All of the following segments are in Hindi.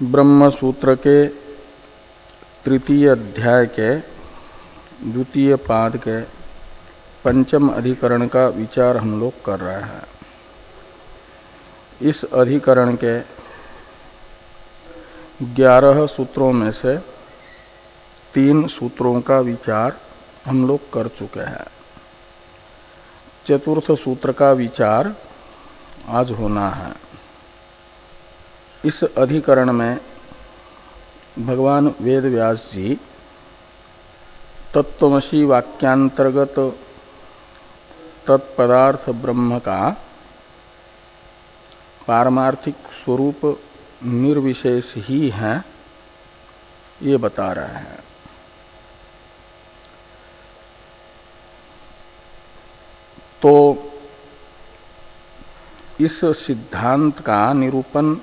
ब्रह्म सूत्र के तृतीय अध्याय के द्वितीय पाद के पंचम अधिकरण का विचार हम लोग कर रहे हैं। इस अधिकरण के 11 सूत्रों में से 3 सूत्रों का विचार हम लोग कर चुके हैं। चतुर्थ सूत्र का विचार आज होना है। इस अधिकरण में भगवान वेद व्यास जी तत्त्वमसि वाक्यांतर्गत तत्पदार्थ ब्रह्म का पारमार्थिक स्वरूप निर्विशेष ही है, ये बता रहे हैं। तो इस सिद्धांत का निरूपण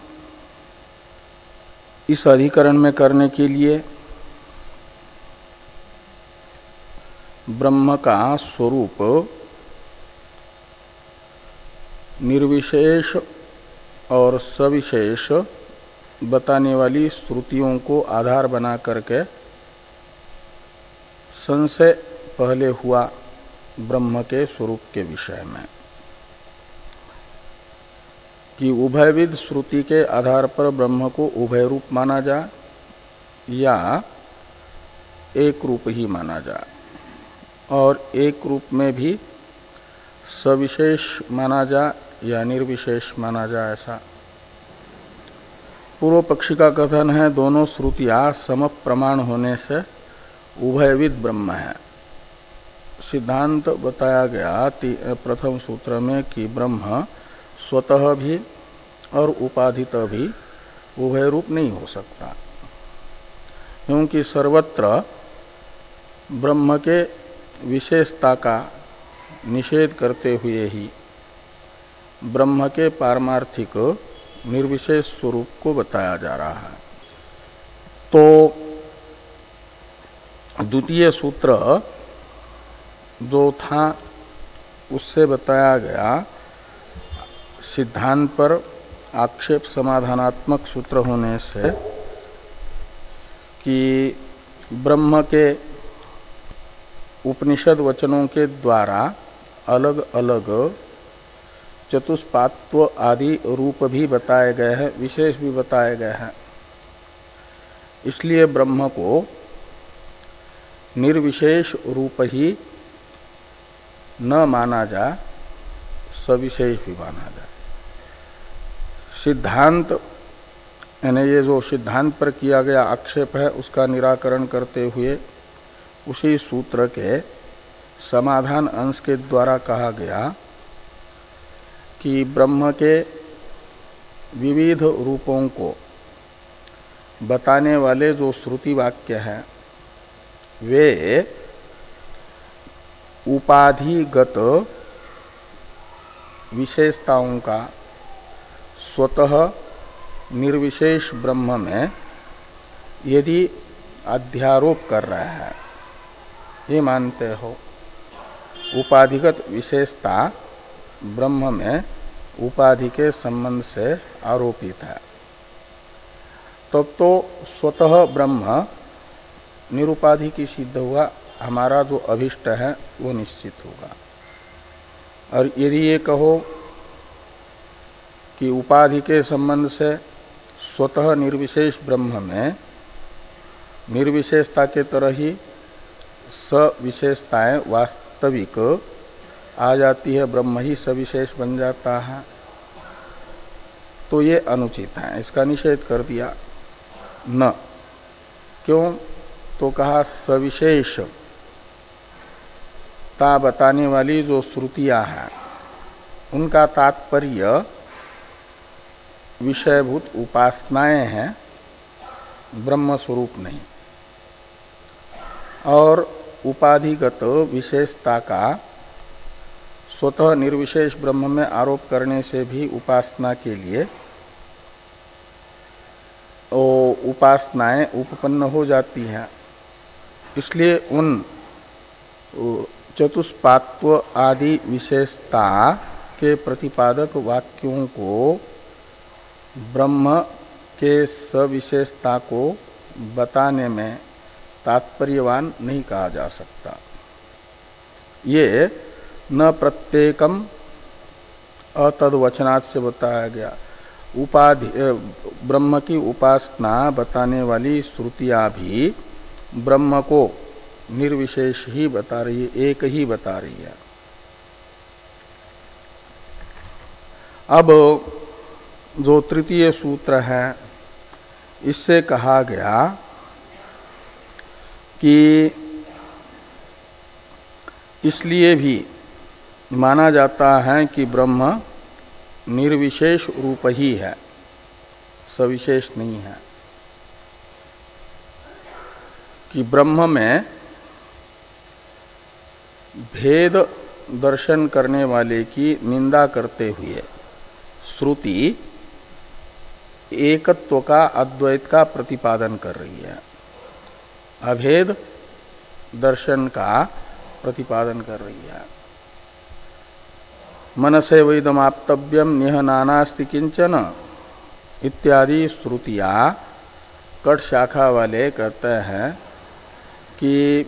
इस अधिकरण में करने के लिए ब्रह्म का स्वरूप निर्विशेष और सविशेष बताने वाली श्रुतियों को आधार बना करके संशय पहले हुआ ब्रह्म के स्वरूप के विषय में कि उभयविध श्रुति के आधार पर ब्रह्म को उभय रूप माना जाए या एक रूप ही माना जाए, और एक रूप में भी सविशेष माना जाए या निर्विशेष माना जाए। ऐसा पूर्व पक्षी का कथन है, दोनों श्रुतियां सम प्रमाण होने से उभयविध ब्रह्म है। सिद्धांत बताया गया प्रथम सूत्र में कि ब्रह्म स्वतः भी और उपाधित भी उभय रूप नहीं हो सकता, क्योंकि सर्वत्र ब्रह्म के विशेषता का निषेध करते हुए ही ब्रह्म के पारमार्थिक निर्विशेष स्वरूप को बताया जा रहा है। तो द्वितीय सूत्र जो था उससे बताया गया सिद्धांत पर आक्षेप समाधानात्मक सूत्र होने से कि ब्रह्म के उपनिषद वचनों के द्वारा अलग अलग चतुष्पात्व आदि रूप भी बताए गए हैं, विशेष भी बताए गए हैं। इसलिए ब्रह्म को निर्विशेष रूप ही न माना जाए, सविशेष भी माना जाए। सिद्धांत यानी ये जो सिद्धांत पर किया गया आक्षेप है उसका निराकरण करते हुए उसी सूत्र के समाधान अंश के द्वारा कहा गया कि ब्रह्म के विविध रूपों को बताने वाले जो श्रुति वाक्य हैं वे उपाधिगत विशेषताओं का स्वतः निर्विशेष ब्रह्म में यदि अध्यारोप कर रहे हैं, ये मानते हो उपाधिगत विशेषता ब्रह्म में उपाधि के संबंध से आरोपित है, तब तो स्वतः ब्रह्म निरुपाधि की सिद्ध हुआ, हमारा जो अभिष्ट है वो निश्चित होगा। और यदि ये कहो कि उपाधि के संबंध से स्वतः निर्विशेष ब्रह्म में निर्विशेषता के तरह ही सविशेषताएं वास्तविक आ जाती है, ब्रह्म ही सविशेष बन जाता है, तो ये अनुचित है, इसका निषेध कर दिया। न क्यों? तो कहा सविशेष ता बताने वाली जो श्रुतियां हैं उनका तात्पर्य विषयभूत उपासनाएं हैं, ब्रह्म स्वरूप नहीं। और उपाधिगत विशेषता का स्वतः निर्विशेष ब्रह्म में आरोप करने से भी उपासना के लिए उपासनाएं उपपन्न हो जाती हैं। इसलिए उन चतुष्पात्व आदि विशेषता के प्रतिपादक वाक्यों को ब्रह्म के सविशेषता को बताने में तात्पर्यवान नहीं कहा जा सकता। ये न प्रत्येकम अतद्वचनात् से बताया गया। उपाधि ब्रह्म की उपासना बताने वाली श्रुतियां भी ब्रह्म को निर्विशेष ही बता रही है, एक ही बता रही है। अब जो तृतीय सूत्र है इससे कहा गया कि इसलिए भी माना जाता है कि ब्रह्म निर्विशेष रूप ही है, सविशेष नहीं है, कि ब्रह्म में भेद दर्शन करने वाले की निंदा करते हुए श्रुति एकत्व का, अद्वैत का प्रतिपादन कर रही है, अभेद दर्शन का प्रतिपादन कर रही है। मनसे वैदमाप्तव्यम निह नानास्ति किंचन इत्यादि श्रुतियां कट शाखा वाले कहते हैं कि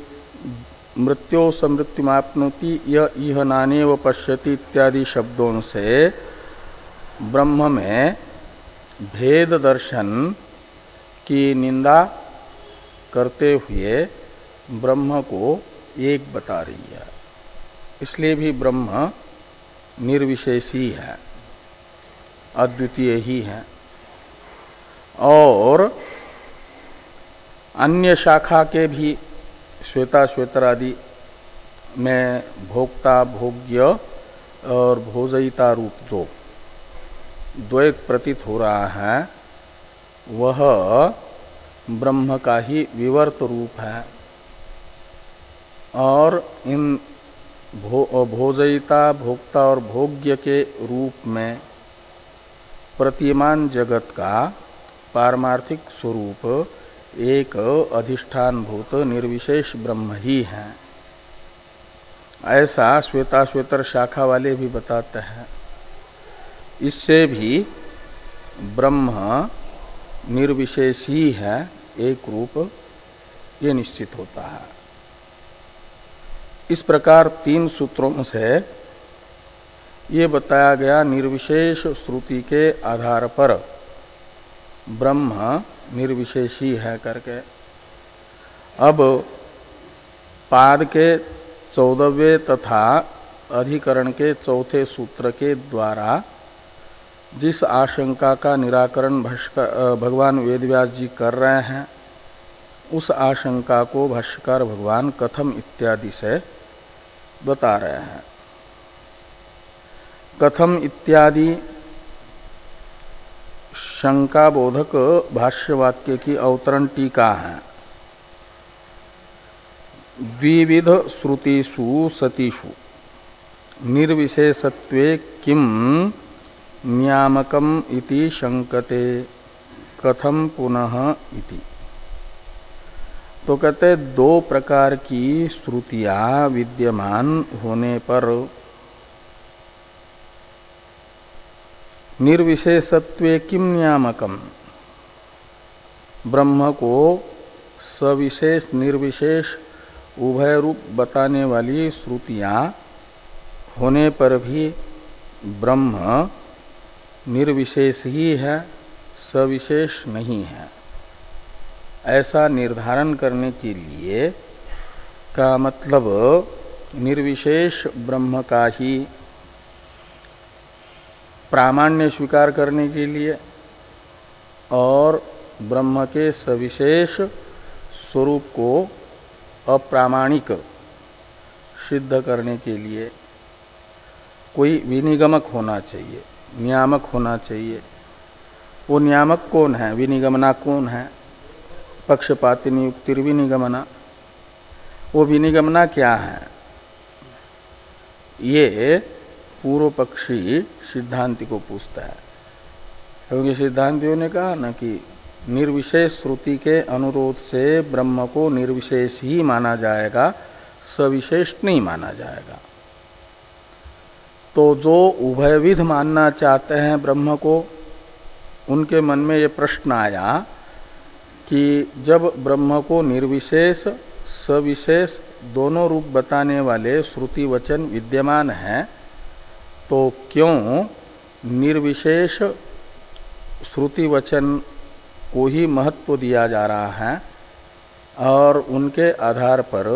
मृत्यो समृत्युमाप्नोति यह नानेव पश्यति इत्यादि शब्दों से ब्रह्म में भेद दर्शन की निंदा करते हुए ब्रह्म को एक बता रही है। इसलिए भी ब्रह्म निर्विशेषी है, अद्वितीय ही है। और अन्य शाखा के भी श्वेता श्वेतर आदि में भोक्ता भोग्य और भोजयिता रूप जो द्वैत प्रतीत हो रहा है वह ब्रह्म का ही विवर्त रूप है। और इन भोजयिता भोक्ता और भोग्य के रूप में प्रतिमान जगत का पारमार्थिक स्वरूप एक अधिष्ठान भूत निर्विशेष ब्रह्म ही है। ऐसा श्वेता श्वेतर शाखा वाले भी बताते हैं। इससे भी ब्रह्म निर्विशेष ही है, एक रूप, ये निश्चित होता है। इस प्रकार तीन सूत्रों से ये बताया गया निर्विशेष श्रुति के आधार पर ब्रह्म निर्विशेषी है करके। अब पाद के 14वें तथा अधिकरण के 4थे सूत्र के द्वारा जिस आशंका का निराकरण भगवान वेदव्यास जी कर रहे हैं उस आशंका को भाष्यकार भगवान कथम इत्यादि से बता रहे हैं। कथम इत्यादि शंका बोधक भाष्य वाक्य की अवतरण टीका है। द्विविध श्रुतिषु सतीषु निर्विशेषत्वे किम नियामकम इति शंकते कथम पुनः इति। तो कहते दो प्रकार की श्रुतियां विद्यमान होने पर निर्विशेषत्वे किम नियामकम, ब्रह्म को सविशेष निर्विशेष उभय रूप बताने वाली श्रुतियां होने पर भी ब्रह्म निर्विशेष ही है, सविशेष नहीं है, ऐसा निर्धारण करने के लिए का मतलब निर्विशेष ब्रह्म का ही प्रामाण्य स्वीकार करने के लिए और ब्रह्म के सविशेष स्वरूप को अप्रामाणिक सिद्ध करने के लिए कोई विनिगमक होना चाहिए, नियामक होना चाहिए। वो नियामक कौन है, विनिगमना कौन है? पक्षपातिनी युक्तिर्विनिगमना। वो विनिगमना क्या है? ये पूर्व पक्षी सिद्धांति को पूछता है, क्योंकि सिद्धांतियों ने कहा ना कि निर्विशेष श्रुति के अनुरोध से ब्रह्म को निर्विशेष ही माना जाएगा, सविशेष नहीं माना जाएगा। तो जो उभयविध मानना चाहते हैं ब्रह्म को, उनके मन में ये प्रश्न आया कि जब ब्रह्म को निर्विशेष सविशेष दोनों रूप बताने वाले श्रुति वचन विद्यमान हैं, तो क्यों निर्विशेष श्रुति वचन को ही महत्व दिया जा रहा है और उनके आधार पर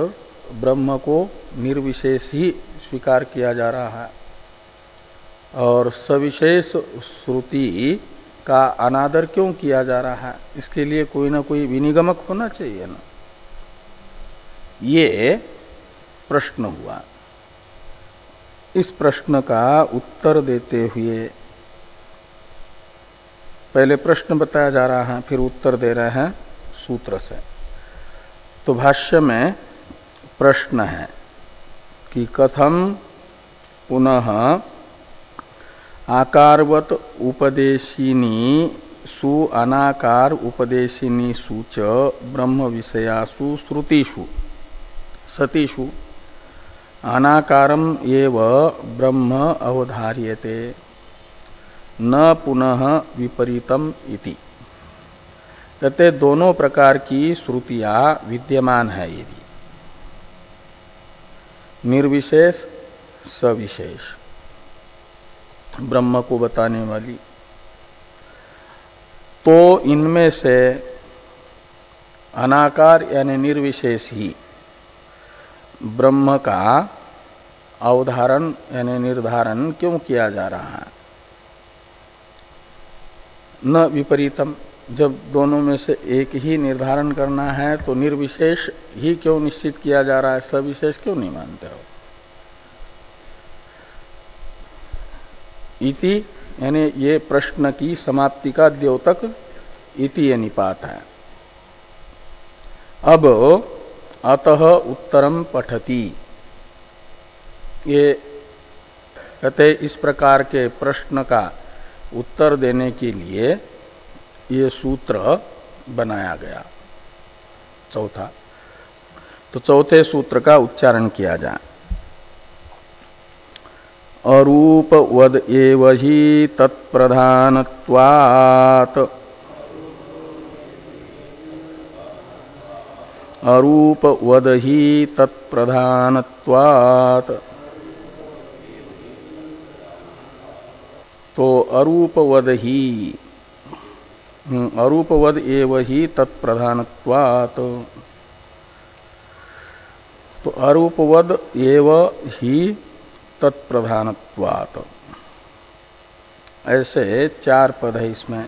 ब्रह्म को निर्विशेष ही स्वीकार किया जा रहा है, और सविशेष श्रुति का अनादर क्यों किया जा रहा है? इसके लिए कोई ना कोई विनिगमक होना चाहिए ना। ये प्रश्न हुआ। इस प्रश्न का उत्तर देते हुए पहले प्रश्न बताया जा रहा है, फिर उत्तर दे रहे हैं सूत्र से। तो भाष्य में प्रश्न है कि कथम पुनः आकारवत उपदेशिनी सु अनाकार उपदेशिनी सु च ब्रह्म विषयासु श्रुतिषु सतीषु अनाकारम एव ब्रह्म अवधार्यते न पुनः विपरीतम इति। कहते दोनों प्रकार की श्रुतियां विद्यमान है, यदि निर्विशेष सविशेष ब्रह्म को बताने वाली, तो इनमें से अनाकार यानी निर्विशेष ही ब्रह्म का अवधारण यानी निर्धारण क्यों किया जा रहा है? न विपरीतम, जब दोनों में से एक ही निर्धारण करना है तो निर्विशेष ही क्यों निश्चित किया जा रहा है, सविशेष क्यों नहीं मानते हो? इति यानी ये प्रश्न की समाप्ति का द्योतक इति ये निपात है। अब अतः उत्तरम पठति, ये कहते इस प्रकार के प्रश्न का उत्तर देने के लिए ये सूत्र बनाया गया चौथा। तो चौथे सूत्र का उच्चारण किया जाए। अरूपवद एव हि तत्प्रधानत्वात् अरूपवद हि तत्प्रधानत्वात्। तो अरूपवद ही अरूपवद एव ही तत्प्रधानत्वात्, तो अरूपवद एव ही तत्प्रधानत्वात्, ऐसे चार पद है इसमें।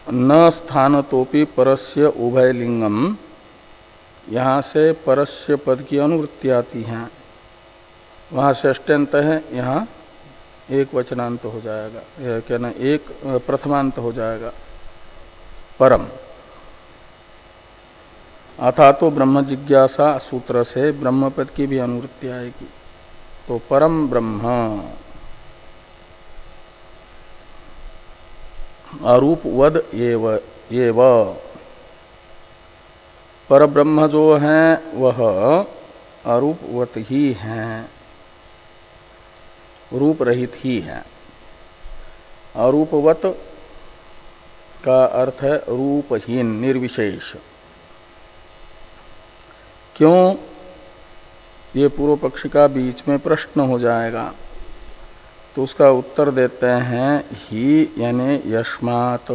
न स्थानतोपि परस्य उभयलिंगम, यहाँ से परस्य पद की अनुवृत्ति आती है, वहाँ षष्ट्यंत है, यहाँ एक वचनांत हो जाएगा, क्या ना एक प्रथमांत हो जाएगा परम। अथा तो ब्रह्म जिज्ञासा सूत्र से ब्रह्म पद की भी अनुवृत्ति आएगी। तो परम ब्रह्म अरूपवद एव, पर ब्रह्म जो है वह अरूपवत ही है, रूप रहित ही है। अरूपवत का अर्थ है रूपहीन निर्विशेष। क्यों? ये पूर्व पक्षी का बीच में प्रश्न हो जाएगा, तो उसका उत्तर देते हैं ही यानी यस्मात्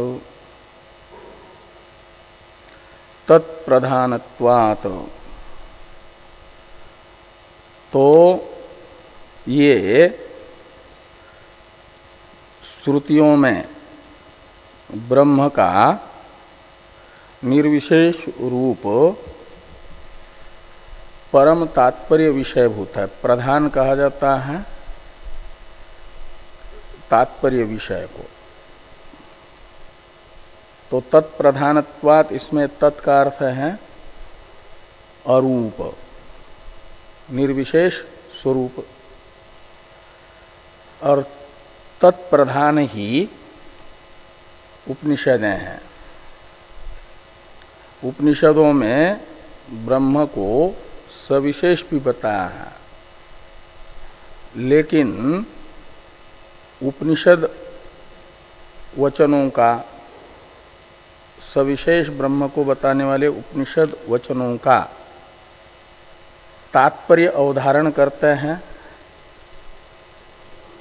तत्प्रधानत्वात्। तो ये श्रुतियों में ब्रह्म का निर्विशेष रूप परम तात्पर्य विषयभूत है। प्रधान कहा जाता है तात्पर्य विषय को। तो तत्प्रधानत्वात्, इसमें तत् का अर्थ है अरूप निर्विशेष स्वरूप, और तत्प्रधान ही उपनिषदें हैं। उपनिषदों में ब्रह्म को सविशेष भी बताया है, लेकिन उपनिषद वचनों का, सविशेष ब्रह्म को बताने वाले उपनिषद वचनों का तात्पर्य अवधारण करते हैं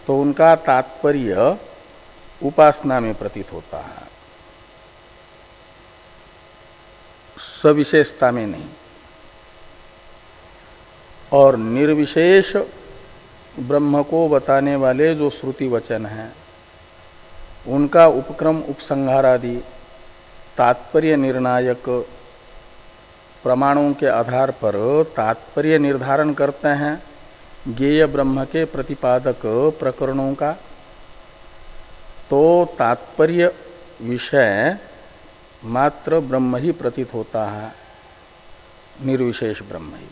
तो उनका तात्पर्य उपासना में प्रतीत होता है, सविशेषता में नहीं। और निर्विशेष ब्रह्म को बताने वाले जो श्रुति वचन हैं उनका उपक्रम उपसंहार आदि तात्पर्य निर्णायक प्रमाणों के आधार पर तात्पर्य निर्धारण करते हैं ज्ञेय ब्रह्म के प्रतिपादक प्रकरणों का। तो तात्पर्य विषय मात्र ब्रह्म ही प्रतीत होता है, निर्विशेष ब्रह्म ही।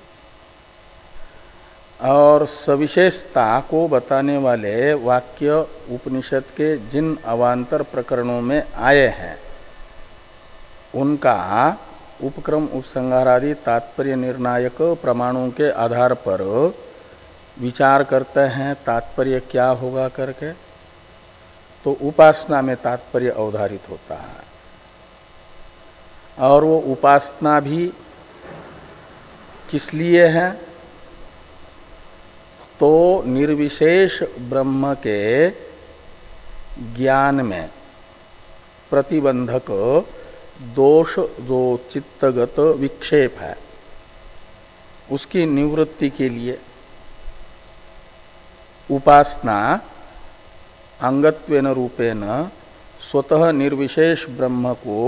और सविशेषता को बताने वाले वाक्य उपनिषद के जिन अवान्तर प्रकरणों में आए हैं उनका उपक्रम उपसंहार आदि तात्पर्य निर्णायक प्रमाणों के आधार पर विचार करते हैं तात्पर्य क्या होगा करके, तो उपासना में तात्पर्य अवधारित होता है। और वो उपासना भी किस लिए है? तो निर्विशेष ब्रह्म के ज्ञान में प्रतिबंधक दोष जो चित्तगत विक्षेप है उसकी निवृत्ति के लिए उपासना अंगत्वेन रूपेण स्वतः निर्विशेष ब्रह्म को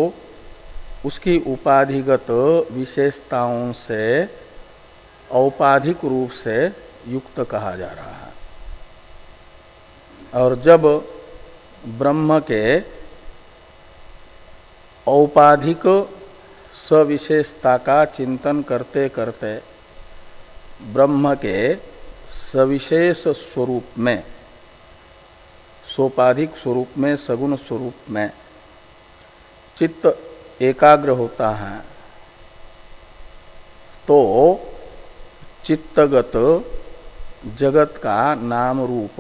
उसकी उपाधिगत विशेषताओं से औपाधिक रूप से युक्त कहा जा रहा है। और जब ब्रह्म के औपाधिक सविशेषता का चिंतन करते करते ब्रह्म के सविशेष स्वरूप में, सोपाधिक स्वरूप में, सगुण स्वरूप में चित्त एकाग्र होता है तो चित्तगत जगत का नाम रूप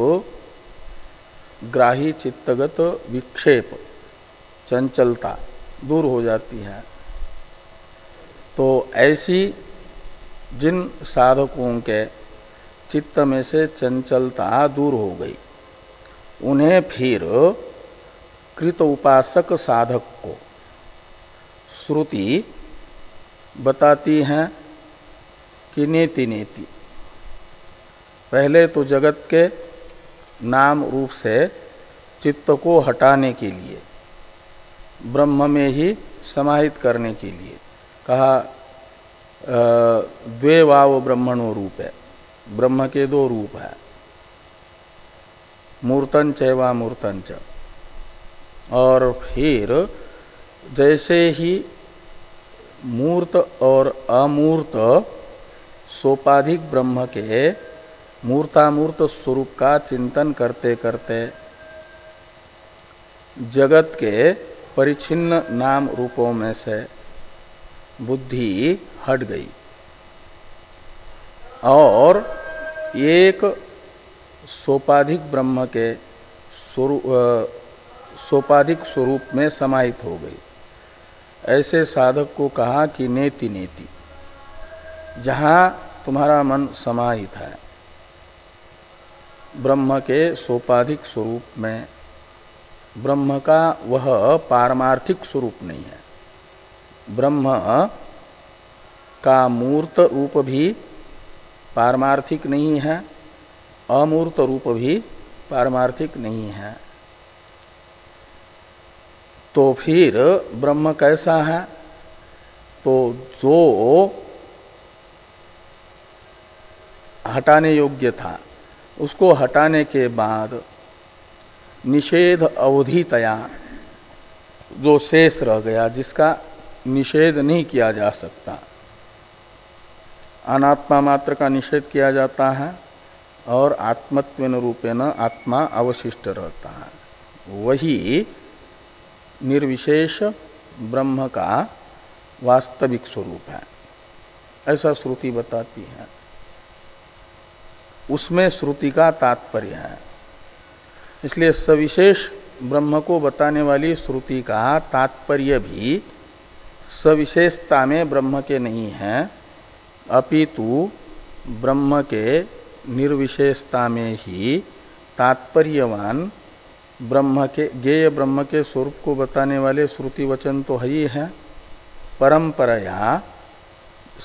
ग्राही चित्तगत विक्षेप चंचलता दूर हो जाती है। तो ऐसी जिन साधकों के चित्त में से चंचलता दूर हो गई उन्हें फिर कृत उपासक साधक को श्रुति बताती हैं कि नेति नेति। पहले तो जगत के नाम रूप से चित्त को हटाने के लिए, ब्रह्म में ही समाहित करने के लिए कहा द्वे वाव ब्रह्मणो रूप है, ब्रह्म के दो रूप है, मूर्तन चैवा मूर्तन च। और फिर जैसे ही मूर्त और अमूर्त सोपाधिक ब्रह्म के मूर्तामूर्त स्वरूप का चिंतन करते करते जगत के परिच्छिन्न नाम रूपों में से बुद्धि हट गई और एक सोपाधिक ब्रह्म के सोपाधिक स्वरूप में समाहित हो गई। ऐसे साधक को कहा कि नेति नेति, जहां तुम्हारा मन समाहित है ब्रह्म के सोपाधिक स्वरूप में, ब्रह्म का वह पारमार्थिक स्वरूप नहीं है, ब्रह्म का मूर्त रूप भी पारमार्थिक नहीं है, अमूर्त रूप भी पारमार्थिक नहीं है। तो फिर ब्रह्म कैसा है? तो जो हटाने योग्य था उसको हटाने के बाद निषेध अवधितया जो शेष रह गया, जिसका निषेध नहीं किया जा सकता, अनात्मा मात्र का निषेध किया जाता है और आत्मत्वेन रूपेण आत्मा अवशिष्ट रहता है, वही निर्विशेष ब्रह्म का वास्तविक स्वरूप है, ऐसा श्रुति बताती है। उसमें श्रुति का तात्पर्य है। इसलिए सविशेष ब्रह्म को बताने वाली श्रुति का तात्पर्य भी सविशेषता में ब्रह्म के नहीं है, अपितु ब्रह्म के निर्विशेषता में ही तात्पर्यवान ब्रह्म के ज्ञेय ब्रह्म के स्वरूप को बताने वाले श्रुति वचन तो है ही है। परंपराया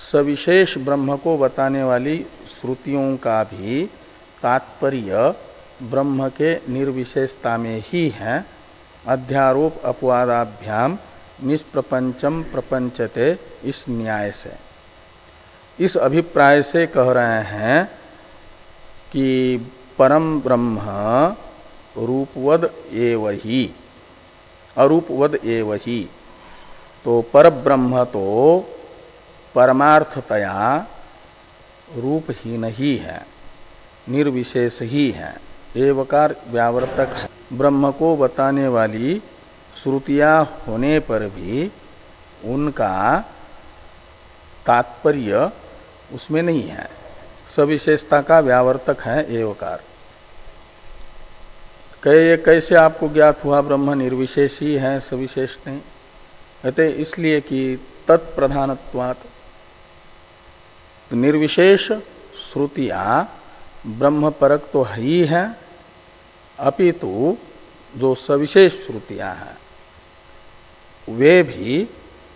सविशेष ब्रह्म को बताने वाली श्रुतियों का भी तात्पर्य ब्रह्म के निर्विशेषता में ही है। अध्यारोप अपवादाभ्याम निष्प्रपंचम प्रपंचते, इस न्याय से, इस अभिप्राय से कह रहे हैं कि परम ब्रह्म रूपवद एव ही, अरूपवद एव ही। तो परब्रह्म तो परमार्थतया रूपहीन ही है, निर्विशेष ही है। एवकार व्यावर्तक ब्रह्म को बताने वाली श्रुतियां होने पर भी उनका तात्पर्य उसमें नहीं है, सविशेषता का व्यावर्तक है एवकार। कैसे आपको ज्ञात हुआ ब्रह्म निर्विशेष ही है, सविशेष नहीं? कहते इसलिए कि तत्प्रधानत्वात्, निर्विशेष श्रुतियां ब्रह्म परक तो है ही है, अपितु जो सविशेष श्रुतियां हैं वे भी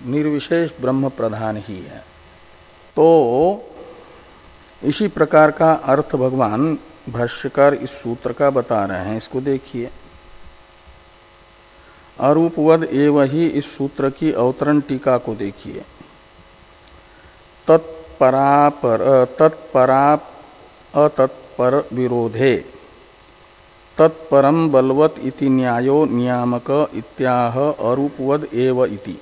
निर्विशेष ब्रह्म प्रधान ही है। तो इसी प्रकार का अर्थ भगवान भाष्यकार इस सूत्र का बता रहे हैं। इसको देखिए, अरूपवद एव ही, इस सूत्र की अवतरण टीका को देखिए। तत्परा अतत्पर विरोधे तत्परम बलवत इति न्यायो नियामक इत्याह अरूपवद एव इति।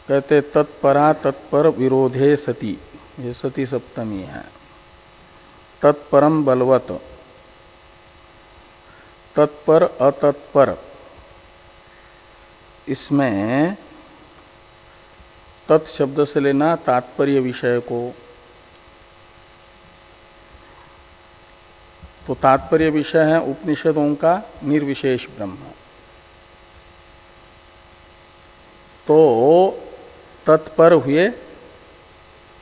कहते तत्परा तत्पर विरोधे सति, ये सती सप्तमी है। तत्परम बलवत, तत्पर अतत्पर, इसमें तत्शब्द से लेना तात्पर्य विषय को। तो तात्पर्य विषय है उपनिषदों का निर्विशेष ब्रह्म। तो तत्पर हुए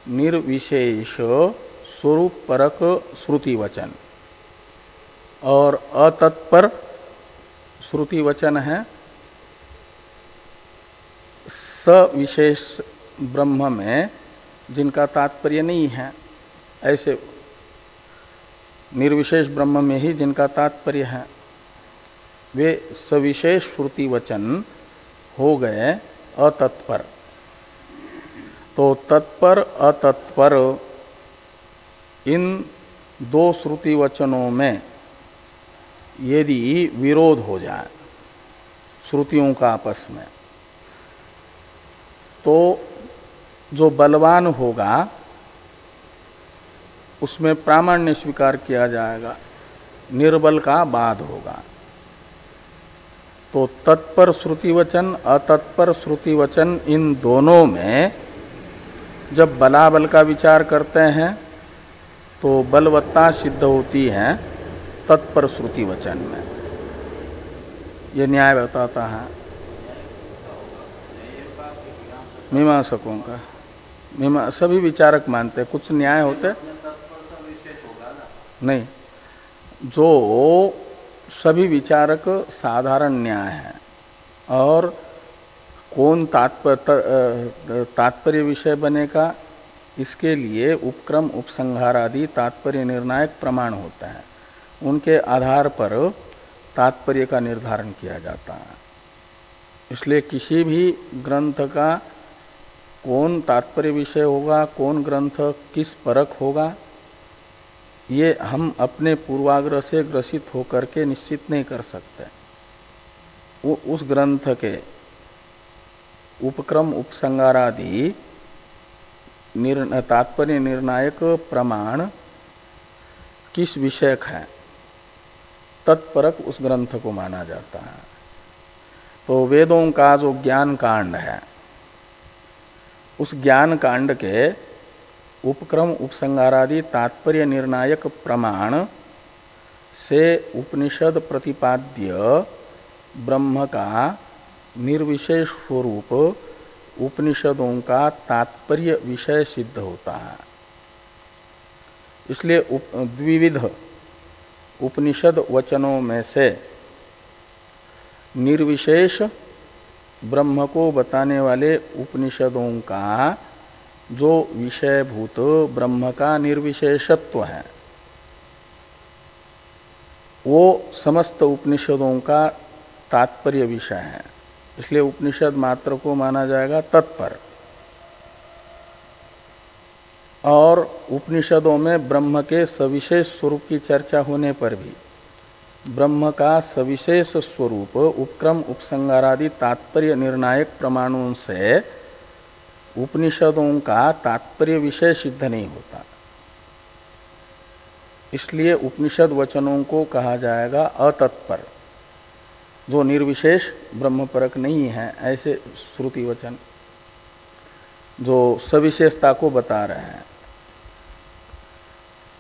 निर्विशेष स्वरूप परक श्रुति वचन, और अतत्पर श्रुति वचन है सविशेष ब्रह्म में जिनका तात्पर्य नहीं है। ऐसे निर्विशेष ब्रह्म में ही जिनका तात्पर्य है वे सविशेष श्रुति वचन हो गए अतत्पर। तो तत्पर अतत्पर इन दो श्रुति वचनों में यदि विरोध हो जाए श्रुतियों का आपस में, तो जो बलवान होगा उसमें प्रामाण्य स्वीकार किया जाएगा, निर्बल का बाद होगा। तो तत्पर श्रुति वचन अतत्पर श्रुति वचन इन दोनों में जब बलाबल का विचार करते हैं तो बलवत्ता सिद्ध होती है तत्पर श्रुति वचन में। ये न्याय बताता है मीमांसकों का। सभी विचारक मानते हैं, कुछ न्याय होते नहीं, जो सभी विचारक साधारण न्याय है। और कौन तात्पर्य विषय बनेगा, इसके लिए उपक्रम उपसंहार आदि तात्पर्य निर्णायक प्रमाण होता है, उनके आधार पर तात्पर्य का निर्धारण किया जाता है। इसलिए किसी भी ग्रंथ का कौन तात्पर्य विषय होगा, कौन ग्रंथ किस परक होगा, ये हम अपने पूर्वाग्रह से ग्रसित होकर के निश्चित नहीं कर सकते। वो उस ग्रंथ के उपक्रम उपसंहारादि तात्पर्य निर्णायक प्रमाण किस विषयक है, तत्परक उस ग्रंथ को माना जाता है। तो वेदों का जो ज्ञान कांड है, उस ज्ञान कांड के उपक्रम उपसंगारादि तात्पर्य निर्णायक प्रमाण से उपनिषद प्रतिपाद्य ब्रह्म का निर्विशेष स्वरूप उपनिषदों का तात्पर्य विषय सिद्ध होता है। इसलिए द्विविध उपनिषद वचनों में से निर्विशेष ब्रह्म को बताने वाले उपनिषदों का जो विषयभूत ब्रह्म का निर्विशेषत्व है वो समस्त उपनिषदों का तात्पर्य विषय है। इसलिए उपनिषद मात्र को माना जाएगा तत्पर। और उपनिषदों में ब्रह्म के सविशेष स्वरूप की चर्चा होने पर भी ब्रह्म का सविशेष स्वरूप उपक्रम उपसंगारादि तात्पर्य निर्णायक प्रमाणों से उपनिषदों का तात्पर्य विषय सिद्ध नहीं होता। इसलिए उपनिषद वचनों को कहा जाएगा अतत्पर, जो निर्विशेष ब्रह्मपरक नहीं है ऐसे श्रुति वचन जो सविशेषता को बता रहे हैं।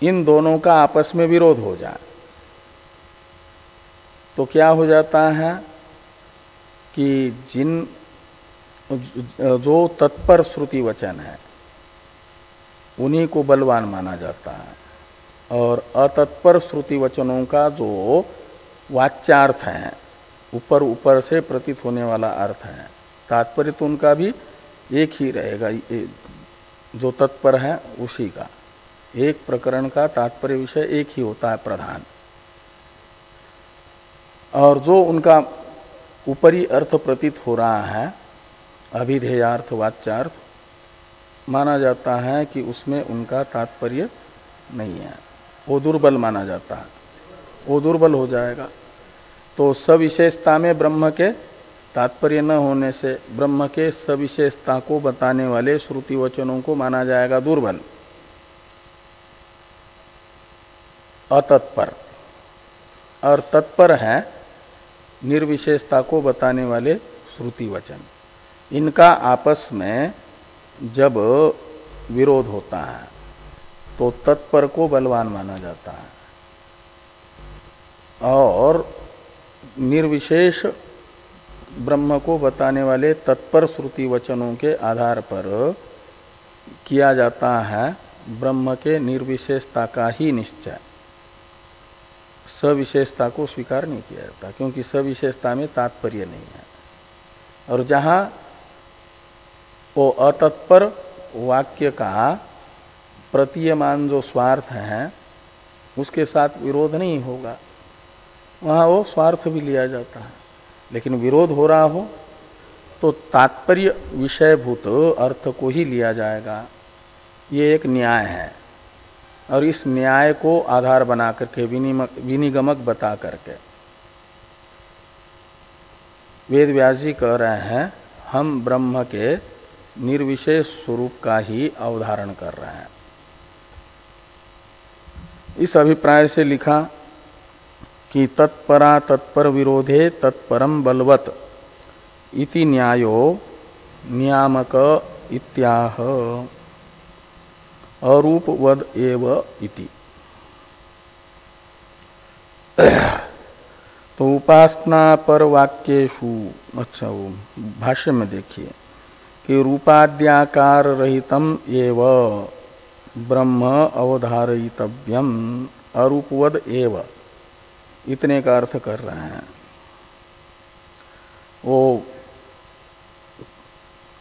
इन दोनों का आपस में विरोध हो जाए तो क्या हो जाता है कि जो तत्पर श्रुति वचन है उन्हीं को बलवान माना जाता है और अतत्पर श्रुति वचनों का जो वाच्यार्थ है, ऊपर ऊपर से प्रतीत होने वाला अर्थ है, तात्पर्य तो उनका भी एक ही रहेगा। जो तत्पर है उसी का, एक प्रकरण का तात्पर्य विषय एक ही होता है प्रधान, और जो उनका ऊपरी अर्थ प्रतीत हो रहा है अभिधेयार्थ वाच्यार्थ, माना जाता है कि उसमें उनका तात्पर्य नहीं है, वो दुर्बल माना जाता है, वो दुर्बल हो जाएगा। तो सविशेषता में ब्रह्म के तात्पर्य न होने से ब्रह्म के सविशेषता को बताने वाले श्रुति वचनों को माना जाएगा दुर्बल, अतत्पर। और तत्पर है निर्विशेषता को बताने वाले श्रुति वचन। इनका आपस में जब विरोध होता है तो तत्पर को बलवान माना जाता है और निर्विशेष ब्रह्म को बताने वाले तत्पर श्रुति वचनों के आधार पर किया जाता है ब्रह्म के निर्विशेषता का ही निश्चय। सविशेषता को स्वीकार नहीं किया जाता क्योंकि सविशेषता में तात्पर्य नहीं है। और जहां वो अतत्पर वाक्य का प्रतीयमान जो स्वार्थ है उसके साथ विरोध नहीं होगा, वहां वो स्वार्थ भी लिया जाता है। लेकिन विरोध हो रहा हो तो तात्पर्य विषयभूत अर्थ को ही लिया जाएगा, ये एक न्याय है। और इस न्याय को आधार बना करके विनिगमक बता करके वेद व्यास जी कह रहे हैं हम ब्रह्म के निर्विशेष स्वरूप का ही अवधारण कर रहे हैं। इस अभिप्राय से लिखा कि तत्परा तत्पर विरोधे तत्परम बलवत इति न्यायो नियामक इत्याह अरूपवद एव इति। तो उपासना पर वाक्येषु, अच्छा वो भाष्य में देखिए कि रूपाद्याकार रहितम एव ब्रह्म अवधारयितव्यम अरूपवद एव, इतने का अर्थ कर रहे हैं। वो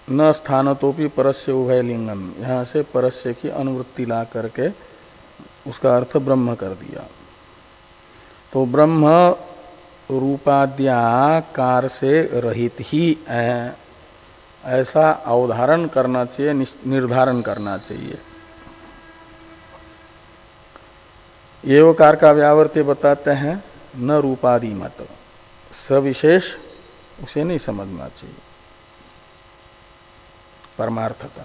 न स्थानतोपि परस्य उभयलिंगम, यहाँ से परस्य की अनुवृत्ति ला करके उसका अर्थ ब्रह्म कर दिया। तो ब्रह्म रूपाद्याकार से रहित ही है ऐसा अवधारण करना चाहिए, निर्धारण करना चाहिए। एवकार का व्यावर्त्य बताते हैं न रूपादि मत, सविशेष उसे नहीं समझना चाहिए परमार्थ का।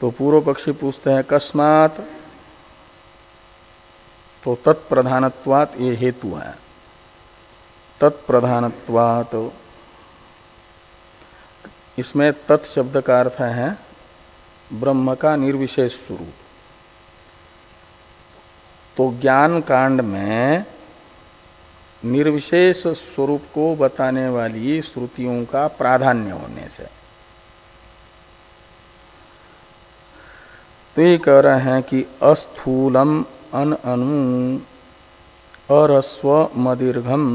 तो पूर्व पक्षी पूछते हैं कस्मात, तो तत्प्रधानत्वात् ये हेतु है। तत्प्रधानत्वात्, इसमें तत् शब्द का अर्थ है ब्रह्म का निर्विशेष स्वरूप। तो ज्ञान कांड में निर्विशेष स्वरूप को बताने वाली श्रुतियों का प्राधान्य होने से तो ये कह रहे हैं कि अस्थूलम अनु अरस्व मदीर्घम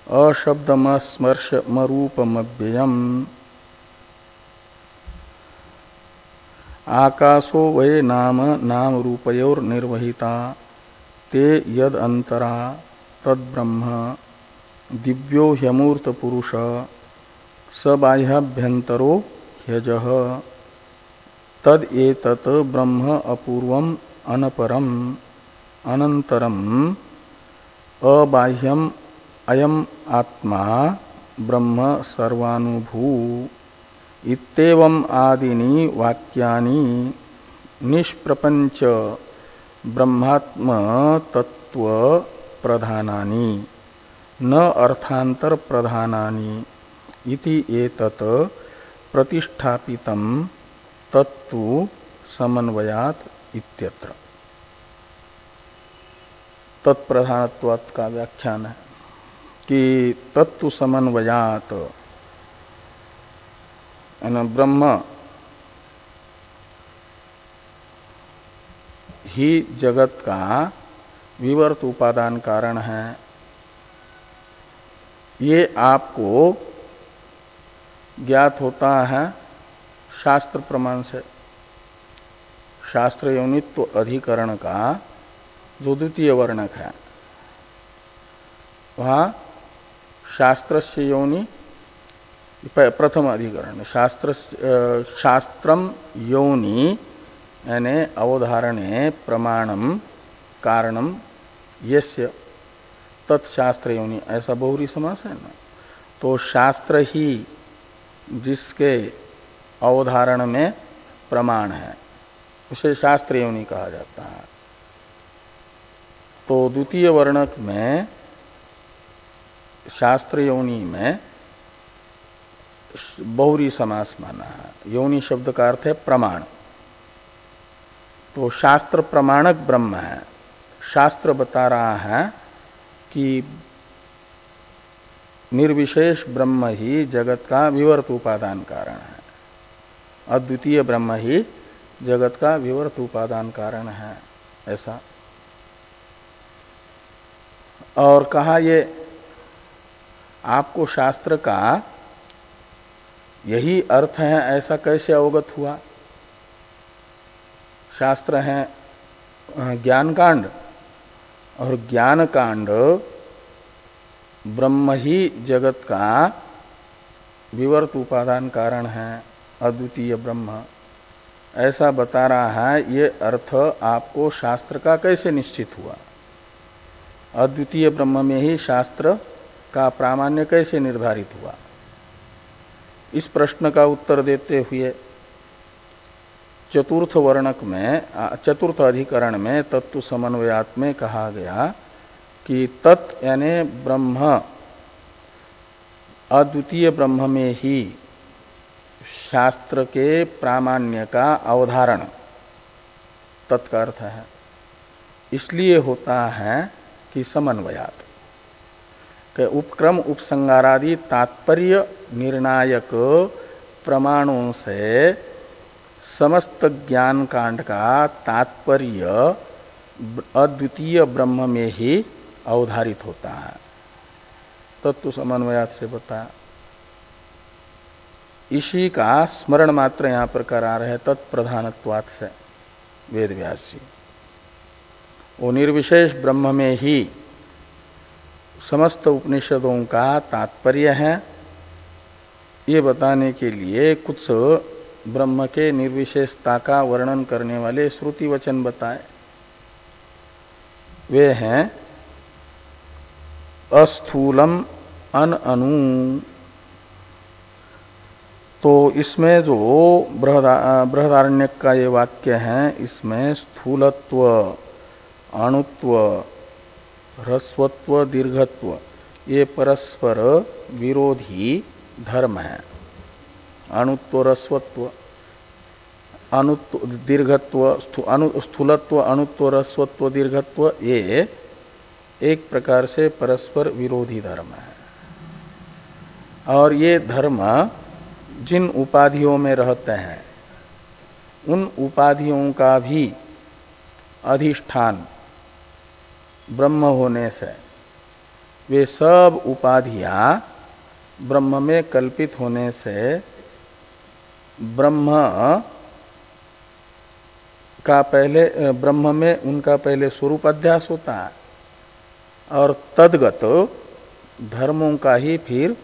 अशब्दमस्मर्श मरूपमव्ययम आकाशो वै नाम नाम रूपयोर निर्वहिता ते यद अंतरा तद्ब्रह्म दिव्यो ह्यमूर्त पुरुष सबाह्याभ्यंतरो ह्यजः तद एतत् ब्रह्म अपूर्वम अनपरम अनंतरम अबाह्यम अयम आत्मा ब्रह्म सर्वानुभू इत्येवम् आदीनि वाक्यानि निष्प्रपंच ब्रह्मात्म तत्व प्रधानानि न अर्थांतर प्रधानानि इति एतत् प्रतिष्ठापितं तत्तु समन्वयात् इत्यत्र। तत्प्रधानत्वात् का व्याख्यान है कि तत्तु समन्वयात् ब्रह्म ही जगत का विवर्त उपादान कारण है। ये आपको ज्ञात होता है शास्त्र प्रमाण से। शास्त्र योनित्व अधिकरण का जो द्वितीय वर्णक है वहाँ शास्त्रस्य योनि प्रथम अधिकरण शास्त्रम योनि यानी अवधारणे प्रमाणम कारणम यस्य तत्शास्त्र योनि, ऐसा बहुरी समास है ना। तो शास्त्र ही जिसके अवधारण में प्रमाण है उसे शास्त्र योनि कहा जाता है। तो द्वितीय वर्णक में शास्त्र योनि में बहुरी समास माना है। योनि शब्द का अर्थ है प्रमाण। तो शास्त्र प्रमाणक ब्रह्म है। शास्त्र बता रहा है कि निर्विशेष ब्रह्म ही जगत का विवर्त उपादान कारण है। अद्वितीय ब्रह्म ही जगत का विवर्त उपादान कारण है, ऐसा। और कहा ये आपको शास्त्र का यही अर्थ है ऐसा कैसे अवगत हुआ। शास्त्र है ज्ञान कांड और ज्ञान कांड ब्रह्म ही जगत का विवर्त उपादान कारण है, अद्वितीय ब्रह्म, ऐसा बता रहा है। ये अर्थ आपको शास्त्र का कैसे निश्चित हुआ। अद्वितीय ब्रह्म में ही शास्त्र का प्रामाण्य कैसे निर्धारित हुआ। इस प्रश्न का उत्तर देते हुए चतुर्थ वर्णक में चतुर्थ अधिकरण में तत्व समन्वयात में कहा गया कि तत् यानी ब्रह्म अद्वितीय ब्रह्म में ही शास्त्र के प्रामाण्य का अवधारण तत्का अर्थ है। इसलिए होता है कि समन्वयात के उपक्रम उपसंगारादि तात्पर्य निर्णायक प्रमाणों से समस्त ज्ञान कांड का तात्पर्य अद्वितीय ब्रह्म में ही अवधारित होता है। तत्व समन्वयात से बताया। इसी का स्मरण मात्र यहां पर करा रहे तत्प्रधानत्वात् से वेद व्यास जी। वो निर्विशेष ब्रह्म में ही समस्त उपनिषदों का तात्पर्य है, ये बताने के लिए कुछ ब्रह्म के निर्विशेषता का वर्णन करने वाले श्रुति वचन बताए। वे हैं अस्थूलम अनु। तो इसमें जो बृहदारण्यक का ये वाक्य है, इसमें स्थूलत्व, अणुत्व, ह्रस्वत्व, दीर्घत्व ये परस्पर विरोधी धर्म है। अणुत्व, ह्रस्वत्व दीर्घत्व, स्थूलत्व, अणुत्व, रस्वत्व, दीर्घत्व, ये एक प्रकार से परस्पर विरोधी धर्म है। और ये धर्म जिन उपाधियों में रहते हैं उन उपाधियों का भी अधिष्ठान ब्रह्म होने से वे सब उपाधियां ब्रह्म में कल्पित होने से ब्रह्म में उनका पहले स्वरूप अध्यास होता है और तद्गत धर्मों का ही फिर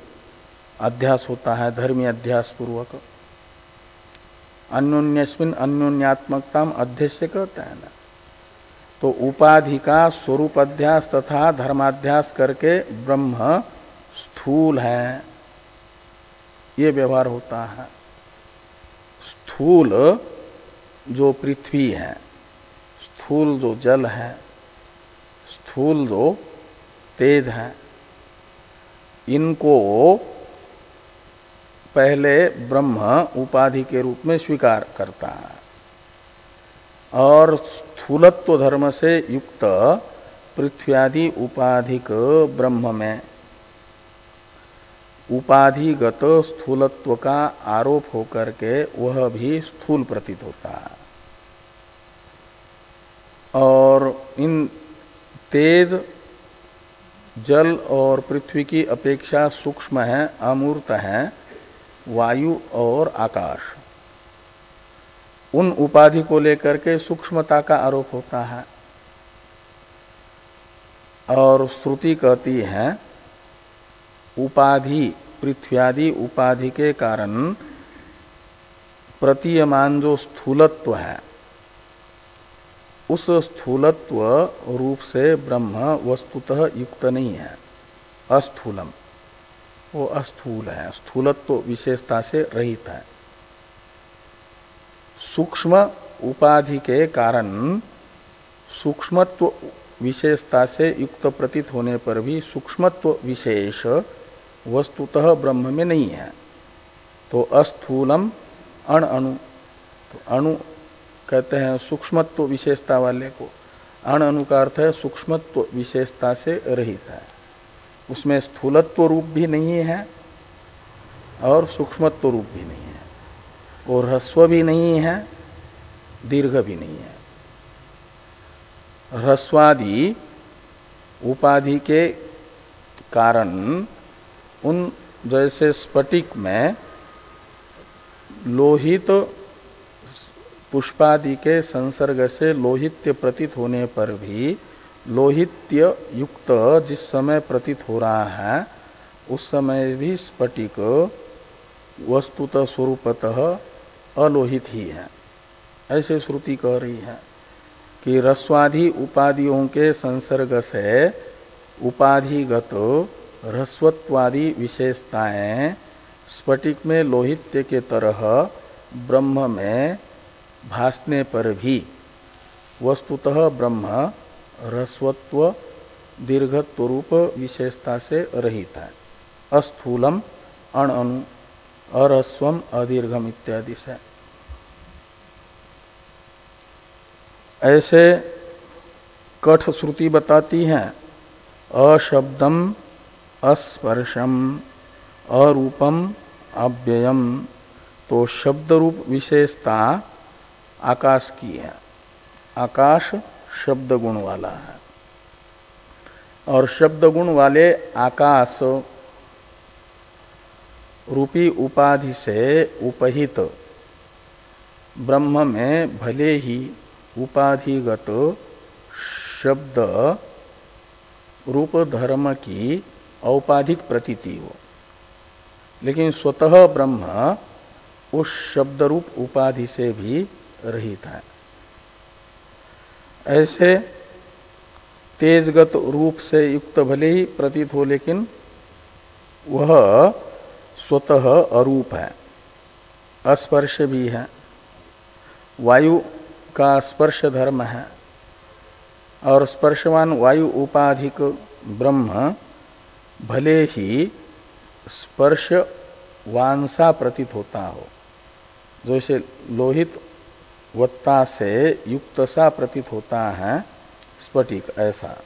अध्यास होता है, धर्मी अध्यास पूर्वक। अन्योन्यस्मिन् अन्योन्यात्मकताम अध्यक्ष कहते हैं ना। तो उपाधि का स्वरूप अध्यास तथा धर्माध्यास करके ब्रह्म स्थूल है, ये व्यवहार होता है। स्थूल जो पृथ्वी है, स्थूल जो जल है, स्थूल जो तेज है, इनको पहले ब्रह्म उपाधि के रूप में स्वीकार करता है और स्थूलत्व धर्म से युक्त पृथ्व्यादि उपाधिक ब्रह्म में उपाधिगत स्थूलत्व का आरोप होकर के वह भी स्थूल प्रतीत होता है। और इन तेज, जल और पृथ्वी की अपेक्षा सूक्ष्म है, अमूर्त है वायु और आकाश। उन उपाधि को लेकर के सूक्ष्मता का आरोप होता है और श्रुति कहती है उपाधि, पृथ्व्यादि उपाधि के कारण प्रतीयमान जो स्थूलत्व है उस स्थूलत्व रूप से ब्रह्म वस्तुतः युक्त नहीं है, अस्थूलम, वो अस्थूल है, स्थूलत्व विशेषता से रहित है। सूक्ष्म उपाधि के कारण सूक्ष्मत्व विशेषता से युक्त प्रतीत होने पर भी सूक्ष्मत्व विशेष वस्तुतः ब्रह्म में नहीं है। तो अस्थूलम अण अणु, तो अणु कहते हैं सूक्ष्मत्व विशेषता वाले को, अण अणु का अर्थ है सूक्ष्मत्व विशेषता से रहित है। उसमें स्थूलत्व रूप भी नहीं है और सूक्ष्मत्व रूप भी नहीं है, और ह्रस्व भी नहीं है, दीर्घ भी नहीं है। ह्रस्वादि उपाधि के कारण उन जैसे स्फटिक में लोहित पुष्पादि के संसर्ग से लोहित्य प्रतीत होने पर भी लोहित्य युक्त जिस समय प्रतीत हो रहा है उस समय भी स्फटिक वस्तुतः स्वरूपतः अलोहित ही है। ऐसे श्रुति कह रही है कि रस्वादि उपाधियों के संसर्ग से उपाधिगत ह्रस्वत्वादि विशेषताएं स्फटिक में लोहित्य के तरह ब्रह्म में भासने पर भी वस्तुतः ब्रह्म ह्रस्वत्व दीर्घत्व रूप विशेषता से रहित है। अस्थूलम अण अणु, अरस्वम अदीर्घम इत्यादि से। ऐसे कठ श्रुति बताती है अशब्दम अस्पर्शम अरूपम अव्ययम। तो शब्द रूप विशेषता आकाश की है, आकाश शब्द गुण वाला है और शब्द गुण वाले आकाश रूपी उपाधि से उपहित ब्रह्म में भले ही उपाधिगत शब्द रूप धर्म की औपाधिक प्रतीति हो, लेकिन स्वतः ब्रह्म उस शब्द रूप उपाधि से भी रहित है। ऐसे तेजगत रूप से युक्त भले ही प्रतीत हो लेकिन वह स्वतः अरूप है, अस्पर्श भी है। वायु का स्पर्श धर्म है और स्पर्शवान वायु उपाधिक ब्रह्म भले ही स्पर्श वांसा प्रतीत होता हो, जैसे लोहित वत्ता से युक्त सा प्रतीत होता है स्फटिक ऐसा,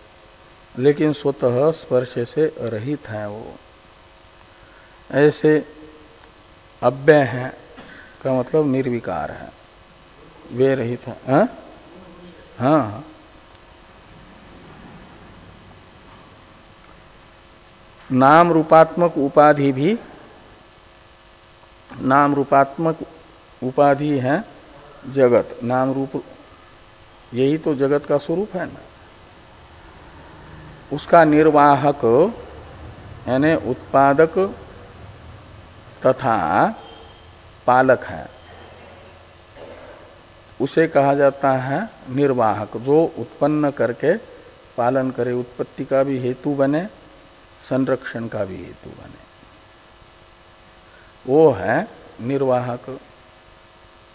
लेकिन स्वतः स्पर्श से रहित है वो। ऐसे अव्यय है का मतलब निर्विकार है, वे रहित है। हाँ, नाम रूपात्मक उपाधि भी, नाम रूपात्मक उपाधि है जगत, नाम रूप यही तो जगत का स्वरूप है ना। उसका निर्वाहक यानी उत्पादक तथा पालक है, उसे कहा जाता है निर्वाहक, जो उत्पन्न करके पालन करे, उत्पत्ति का भी हेतु बने, संरक्षण का भी हेतु बने, वो है निर्वाहक।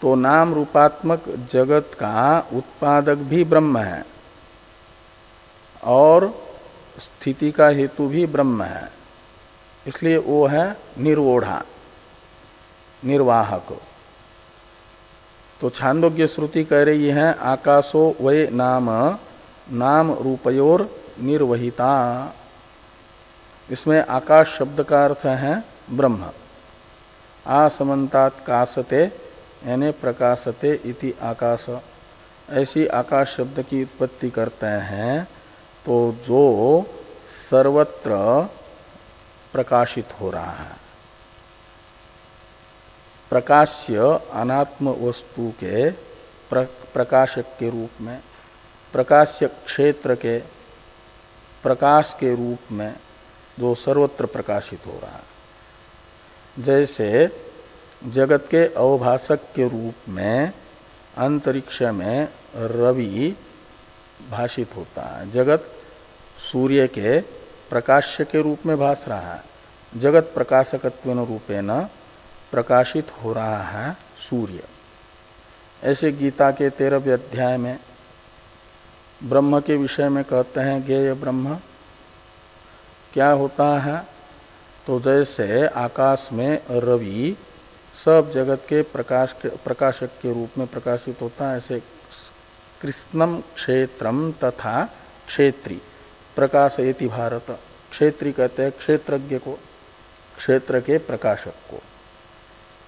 तो नाम रूपात्मक जगत का उत्पादक भी ब्रह्म है और स्थिति का हेतु भी ब्रह्म है, इसलिए वो है निर्वोढ़ा, निर्वाहक। तो छांदोग्य श्रुति कह रही है आकाशो वै नाम नाम रूपयोर निर्वहिता। इसमें आकाश शब्द का अर्थ है ब्रह्म। आसमन्तात कासते यानी प्रकाशते इति आकाश, ऐसी आकाश शब्द की उत्पत्ति करते हैं तो जो सर्वत्र प्रकाशित हो रहा है। प्रकाश्य अनात्म वस्तु के प्रकाशक के रूप में, प्रकाश्य क्षेत्र के प्रकाश के रूप में जो सर्वत्र प्रकाशित हो रहा है। जैसे जगत के अवभासक के रूप में अंतरिक्ष में रवि भाषित होता है, जगत सूर्य के प्रकाश्य के रूप में भास रहा है, जगत प्रकाशकत्वेन रूपेण प्रकाशित हो रहा है सूर्य। ऐसे गीता के 13वें अध्याय में ब्रह्म के विषय में कहते हैं ज्ञेय ब्रह्म क्या होता है, तो जैसे आकाश में रवि सब जगत के प्रकाशक के रूप में प्रकाशित होता है, ऐसे कृष्णम क्षेत्रम तथा क्षेत्री प्रकाशयति भारत। क्षेत्री कहते हैं क्षेत्रज्ञ को, क्षेत्र के प्रकाशक को,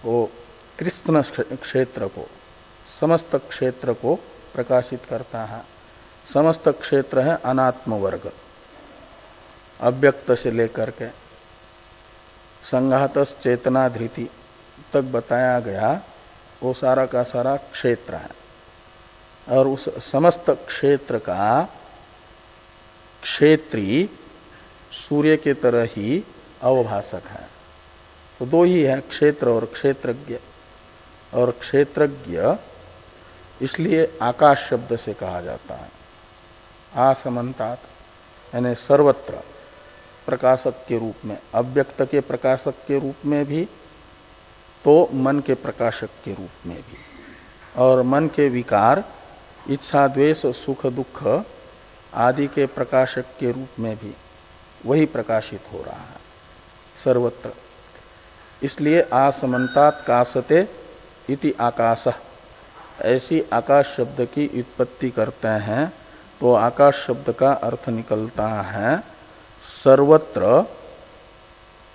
वो कृष्ण क्षेत्र को, समस्त क्षेत्र को प्रकाशित करता है। समस्त क्षेत्र है अनात्म वर्ग, अव्यक्त से लेकर के संघातस चेतना धृति तक बताया गया, वो सारा का सारा क्षेत्र है। और उस समस्त क्षेत्र का क्षेत्री सूर्य के तरह ही अवभासक है। तो दो ही है, क्षेत्र और क्षेत्रज्ञ। और क्षेत्रज्ञ इसलिए आकाश शब्द से कहा जाता है। आसमन्तात यानी सर्वत्र प्रकाशक के रूप में, अव्यक्त के प्रकाशक के रूप में भी, तो मन के प्रकाशक के रूप में भी, और मन के विकार इच्छा द्वेष सुख दुख आदि के प्रकाशक के रूप में भी वही प्रकाशित हो रहा है सर्वत्र। इसलिए आसमन्तात कासते इति आकाश, ऐसी आकाश शब्द की उत्पत्ति करते हैं तो आकाश शब्द का अर्थ निकलता है सर्वत्र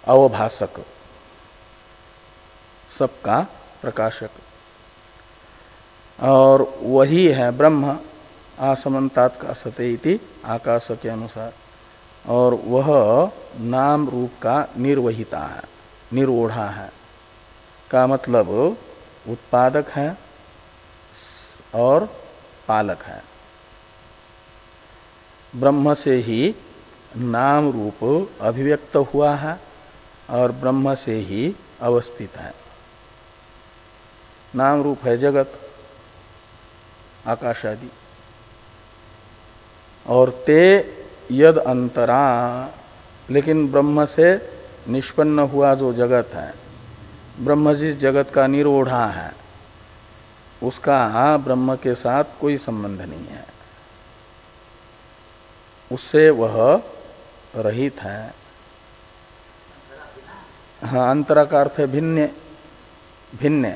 अवभासक, सबका प्रकाशक। और वही है ब्रह्म, आसमन्तात कासते इति आकाश के अनुसार। और वह नाम रूप का निर्वहिता है, निर्वोढ़ा है, का मतलब उत्पादक है और पालक है। ब्रह्म से ही नाम रूप अभिव्यक्त हुआ है और ब्रह्म से ही अवस्थित है। नाम रूप है जगत आकाश आदि, और ते यद अंतरा, लेकिन ब्रह्म से निष्पन्न हुआ जो जगत है, ब्रह्म जिस जगत का निरोढ़ा है, उसका ब्रह्म के साथ कोई संबंध नहीं है, उससे वह रहित है। हाँ, अंतरा का अर्थ है भिन्न, भिन्न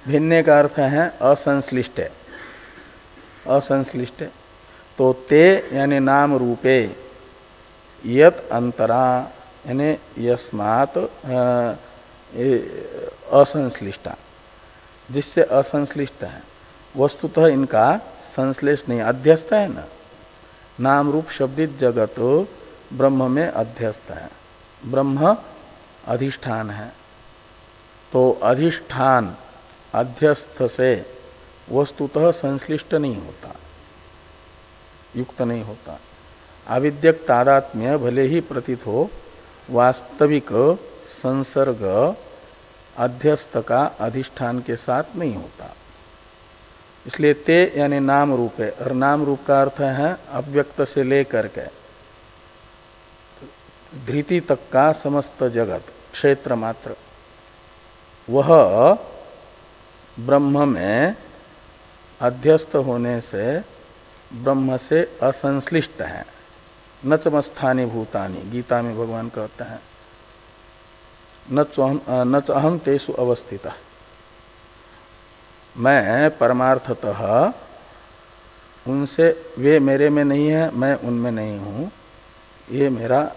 भिन्न का अर्थ है असंश्लिष्ट, असंश्लिष्ट। तो ते यानी नाम रूपे यत अंतरा यानी यस्मात् असंश्लिष्टा, जिससे असंश्लिष्ट है। वस्तुतः इनका संश्लेष नहीं, अध्यस्त है ना। नाम रूप शब्दित जगत ब्रह्म में अध्यस्त है, ब्रह्म अधिष्ठान है। तो अधिष्ठान अध्यस्थ से वस्तुतः संश्लिष्ट नहीं होता, युक्त नहीं होता। आविद्यक तादात्म्य भले ही प्रतीत हो, वास्तविक संसर्ग अध्यस्त का अधिष्ठान के साथ नहीं होता। इसलिए ते यानी नाम रूप है, और नाम रूप का अर्थ है अव्यक्त से लेकर के धृति तक का समस्त जगत, क्षेत्र मात्र, वह ब्रह्म में अध्यस्त होने से ब्रह्म से असंश्लिष्ट है। न चमस्थानी भूतानि, गीता में भगवान कहते हैं न च अहम तेषु अवस्थितः, मैं परमार्थतः उनसे, वे मेरे में नहीं है, मैं उनमें नहीं हूँ। ये मेरा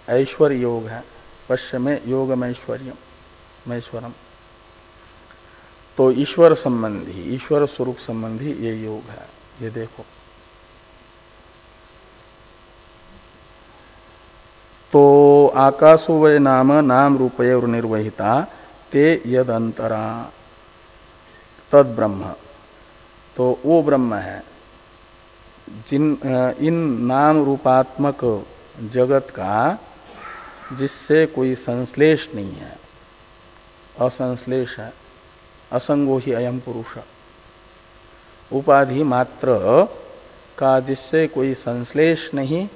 ऐश्वर्य योग है, पश्य में योगम ऐश्वर्यम महेश्वरम। तो ईश्वर संबंधी, ईश्वर स्वरूप संबंधी ये योग है। ये देखो, तो आकाशो वै नाम नाम रूपयोर निर्वहिता ते यदंतरा तद ब्रह्म, तो वो ब्रह्म है इन नाम रूपात्मक जगत का जिससे कोई संश्लेष नहीं है, असंश्लेष है। असंगो ही अयम पुरुष, उपाधि मात्र का जिससे कोई संश्लेष नहीं,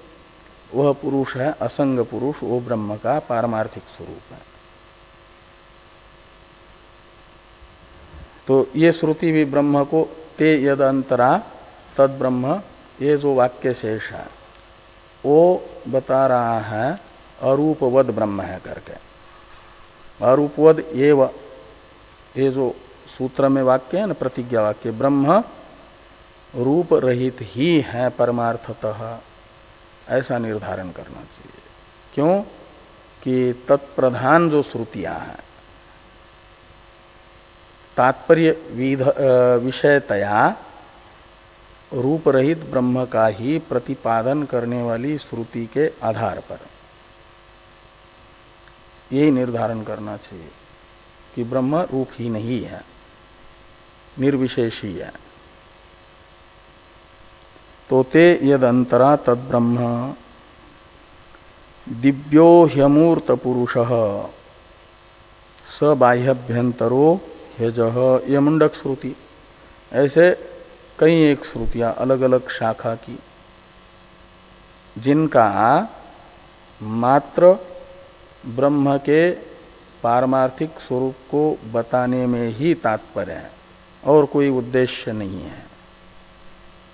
वह पुरुष है असंग पुरुष, वो ब्रह्म का पारमार्थिक स्वरूप है। तो ये श्रुति भी ब्रह्म को ते यद अंतरा तद ब्रह्म, ये जो वाक्य शेष है वो बता रहा है अरूपवद ब्रह्म है करके। अरूपवद एव, ये जो सूत्र में वाक्य है ना, प्रतिज्ञा वाक्य, ब्रह्म रूप रहित ही है परमार्थतः, ऐसा निर्धारण करना चाहिए। क्यों कि तत्प्रधान जो श्रुतियां हैं, तात्पर्य विषयतया रूप रहित ब्रह्म का ही प्रतिपादन करने वाली श्रुति के आधार पर यही निर्धारण करना चाहिए कि ब्रह्म रूप ही नहीं है, निर्विशेषी है। तो ते यद अंतरा तद ब्रह्म दिव्यो ह्यमूर्त पुरुषः स बाह्यभ्यंतरो ह्यजः, ये मुंडक श्रुति। ऐसे कई एक श्रुतियां अलग अलग शाखा की, जिनका मात्र ब्रह्म के पारमार्थिक स्वरूप को बताने में ही तात्पर्य है और कोई उद्देश्य नहीं है।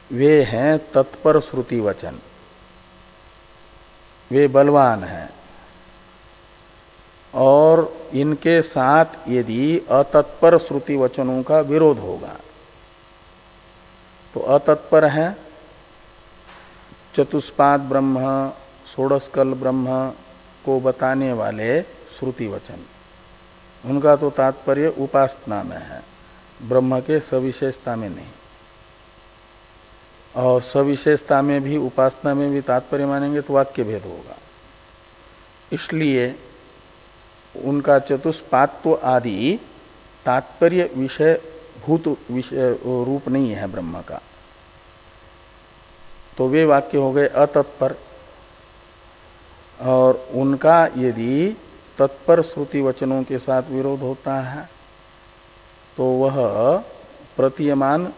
वे हैं तत्पर श्रुति वचन, वे बलवान हैं। और इनके साथ यदि अतत्पर श्रुति वचनों का विरोध होगा तो अतत्पर है चतुष्पाद ब्रह्म, षोडशकल ब्रह्म को बताने वाले श्रुति वचन, उनका तो तात्पर्य उपासना में है, ब्रह्म के सविशेषता में नहीं। और सविशेषता में भी, उपासना में भी तात्पर्य मानेंगे तो वाक्य भेद होगा। इसलिए उनका चतुष्पात्व आदि तात्पर्य विषय भूत विषय रूप नहीं है ब्रह्म का, तो वे वाक्य हो गए अतत्पर। और उनका यदि तत्पर श्रुति वचनों के साथ विरोध होता है तो वह प्रतीयमान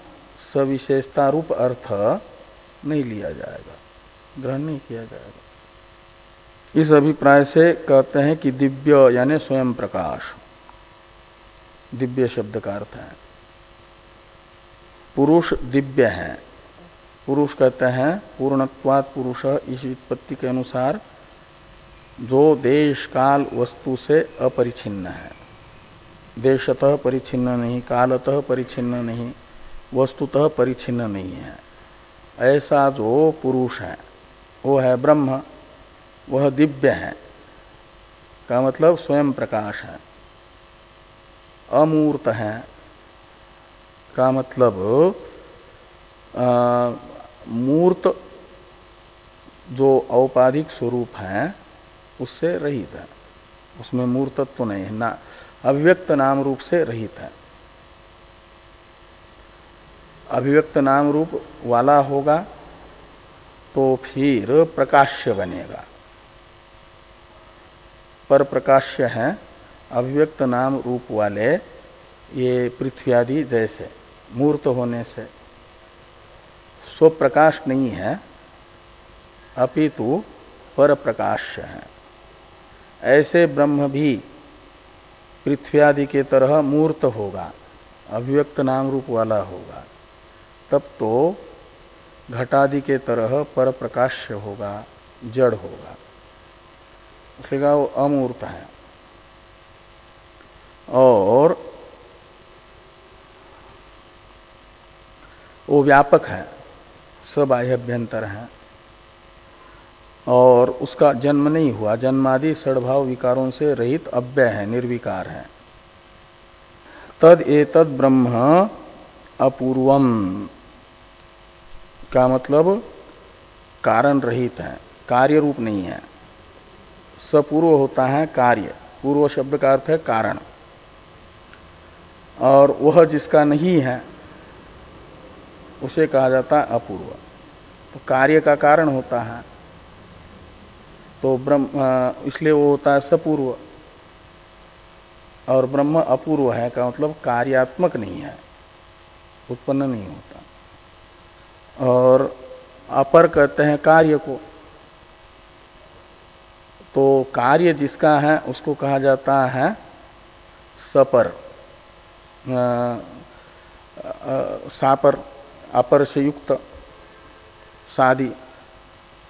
सविशेषता रूप अर्थ नहीं लिया जाएगा, ग्रहण नहीं किया जाएगा। इस अभिप्राय से कहते हैं कि दिव्य यानी स्वयं प्रकाश, दिव्य शब्द का अर्थ है पुरुष दिव्य है। पुरुष कहते हैं पूर्णत्वात् पुरुष, इस उत्पत्ति के अनुसार जो देश काल वस्तु से अपरिछिन्न है, देशतः परिच्छिन्न नहीं, कालतः परिच्छिन्न नहीं, वस्तुतः परिच्छिन्न नहीं है। ऐसा जो पुरुष है वो है ब्रह्म, वह दिव्य है का मतलब स्वयं प्रकाश है। अमूर्त है का मतलब मूर्त जो औपाधिक स्वरूप है उससे रहित है, उसमें मूर्तत्व तो नहीं है, ना अभिव्यक्त नाम रूप से रहित है। अभिव्यक्त नाम रूप वाला होगा तो फिर प्रकाश्य बनेगा। पर प्रकाश्य है अभिव्यक्त नाम रूप वाले ये पृथ्वी आदि जैसे मूर्त होने से स्वप्रकाश नहीं है, अपितु पर प्रकाश्य है। ऐसे ब्रह्म भी पृथ्वी आदि के तरह मूर्त होगा, अभिव्यक्त नाम रूप वाला होगा, तब तो घटादि के तरह पर प्रकाश्य होगा, जड़ होगा, इसलिए वो अमूर्त है। और वो व्यापक है, सबाह्यभ्यंतर है, और उसका जन्म नहीं हुआ, जन्मादि षड्भाव विकारों से रहित अव्यय है, निर्विकार है। तद एतद ब्रह्म अपूर्वम का मतलब कारण रहित है, कार्य रूप नहीं है। सपूर्व होता है कार्य, पूर्व शब्द का अर्थ है कारण, और वह जिसका नहीं है उसे कहा जाता है अपूर्व। तो कार्य का कारण होता है तो ब्रह्म, इसलिए वो होता है सपूर्व। और ब्रह्म अपूर्व है का मतलब कार्यात्मक नहीं है, उत्पन्न नहीं होता। और अपर कहते हैं कार्य को, तो कार्य जिसका है उसको कहा जाता है सपर, सापर, अपर से युक्त, सादि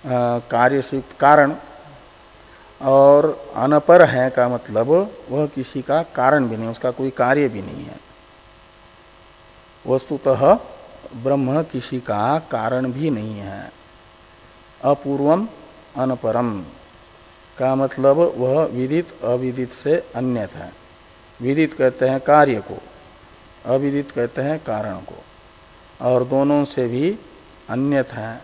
कार्य से युक्त कारण। और अनपर है का मतलब वह किसी का कारण भी नहीं, उसका कोई कार्य भी नहीं है। वस्तुतः ब्रह्म किसी का कारण भी नहीं है। अपूर्वम अनपरम का मतलब वह विदित अविदित से अन्यत है। विदित कहते हैं कार्य को, अविदित कहते हैं कारण को, और दोनों से भी अन्यत है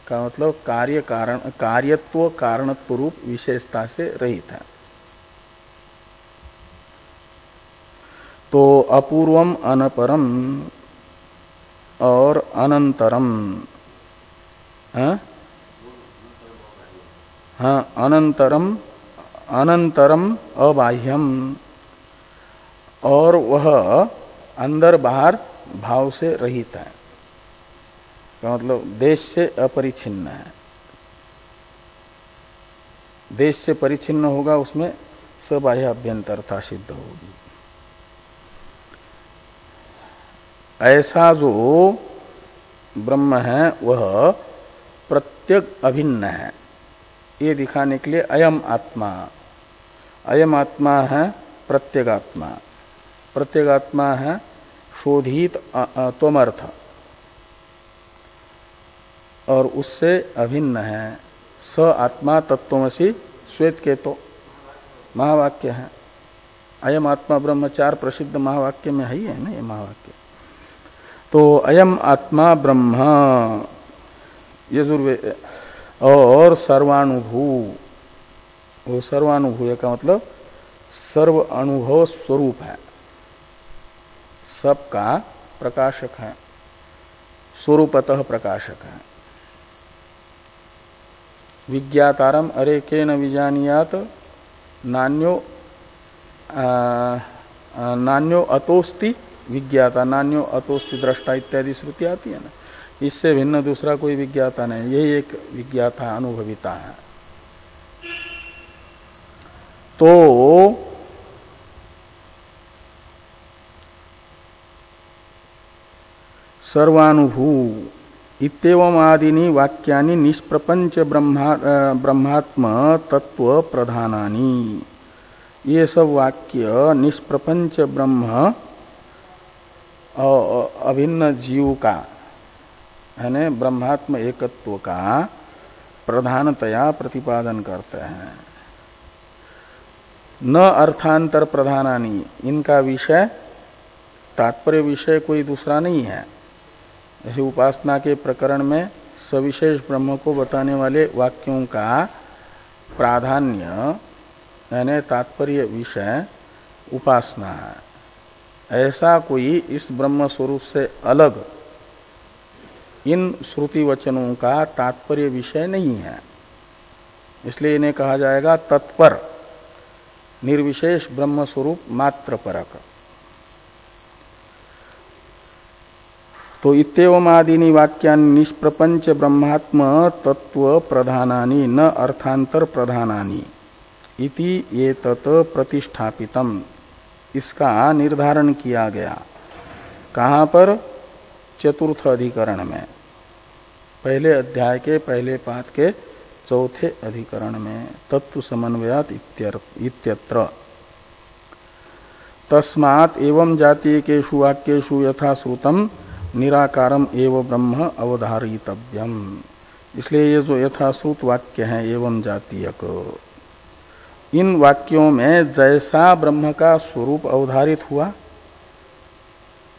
का मतलब कार्य कारण, कार्यत्व कारणत्व रूप विशेषता से रहित है। तो अपूर्वम अनपरम और अनंतरम, अनंतरम, अनंतरम अबाह्यम, और वह अंदर बाहर भाव से रहित है का मतलब देश से अपरिछिन्न है। देश से परिचिन्न होगा उसमें सबाह्य अभ्यंतरता सिद्ध होगी। ऐसा जो ब्रह्म है वह प्रत्यक अभिन्न है, ये दिखाने के लिए अयम आत्मा, अयम आत्मा है प्रत्यगात्मा, प्रत्यगात्मा है शोधित त्वमर्थ, और उससे अभिन्न है। स आत्मा तत्वमसि श्वेत के तो महावाक्य है। अयम आत्मा ब्रह्म 4 प्रसिद्ध महावाक्य में है ही है ना ये महावाक्य। तो अयम आत्मा ब्रह्म यजुर्वेद, और सर्वानुभू, वो सर्वानुभूय का मतलब सर्व अनुभव स्वरूप है, सबका प्रकाशक है, स्वरूपतः प्रकाशक है। विज्ञातारम अरे केन विजानियात नान्यो नान्यो अतोस्ति विज्ञाता, नान्यो अतोस्ति दृष्टा इत्यादि श्रुति आती है ना, इससे भिन्न दूसरा कोई विज्ञाता नहीं, यही एक विज्ञाता अनुभविता है। तो सर्वानुभू इत्येवं आदीनि वाक्यानि निष्प्रपंच ब्रह्मात्म तत्व प्रधानानि, ये सब वाक्य निष्प्रपंच ब्रह्म अभिन्न जीव का यानी ब्रह्मात्म एकत्व का प्रधानतया प्रतिपादन करते हैं। न अर्थांतर प्रधानानि, इनका विषय तात्पर्य विषय कोई दूसरा नहीं है। जैसे उपासना के प्रकरण में सविशेष ब्रह्म को बताने वाले वाक्यों का प्राधान्य यानी तात्पर्य विषय उपासना है, ऐसा कोई इस ब्रह्म स्वरूप से अलग इन श्रुति वचनों का तात्पर्य विषय नहीं है। इसलिए इन्हें कहा जाएगा तत्पर निर्विशेष ब्रह्म स्वरूप मात्र परक। तो इत्येवमादीनि वाक्यानि निष्प्रपंच ब्रह्मात्म तत्व प्रधानानि न अर्थांतर प्रधानानि इति एतत् प्रतिष्ठापितम्, इसका निर्धारण किया गया। कहाँ पर? चतुर्थ अधिकरण में, पहले अध्याय के पहले पाद के चौथे अधिकरण में, तत्व समन्वयात इत्यत्र। तस्मात् एवं जातीयकेषु वाक्येषु यथा श्रुतम् निराकारम एव ब्रह्म अवधारितव्यम। इसलिए ये जो यथाश्रुत वाक्य हैं एवं जातीयक, इन वाक्यों में जैसा ब्रह्म का स्वरूप अवधारित हुआ,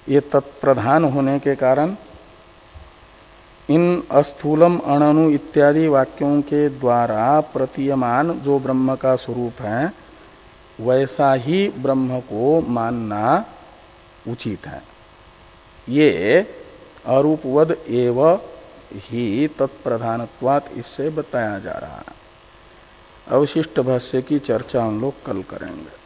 ये तत्प्रधान होने के कारण इन अस्थूलम अणनु इत्यादि वाक्यों के द्वारा प्रतीयमान जो ब्रह्म का स्वरूप है वैसा ही ब्रह्म को मानना उचित है। ये अरूपवद एव ही तत्प्रधानत्वात् इससे बताया जा रहा है। अवशिष्ट भाष्य की चर्चा हम लोग कल करेंगे।